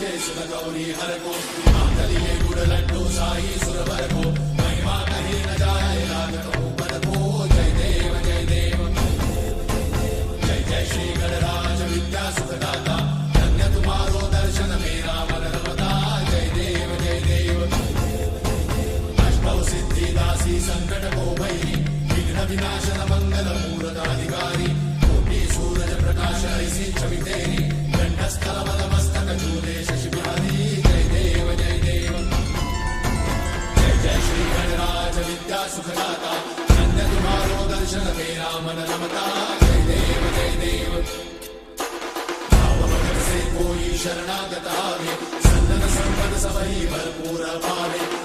जय सुर गौरी हर को मातलिये गुड़ लड्डू साई सुर भर को महिमा कहीं न जाए लागत हो पद को जय देव जय देव जय जय श्री गणराज विद्या सुखदाता धन्य तुम्हारो दर्शन मेरा मन रमता जय देव जय देव अष्टौ सिद्धि दासी संकट को भैरी विघ्न विनाशन मंगल मूरत अधिकारी कोटि सूरज प्रकाश ऐसी छवि तेरी कंठस्थल पद मस्तक झूले शशि बिहारी जय देव जय देव जय जय श्री गणराज विद्या सुखदाता धन्य तुम्हारो दर्शन मेरा मन रमता जय देव जय देव भाव भगत से कोई शरणागत आवे सन्नत संपद सबही भरपूर पावे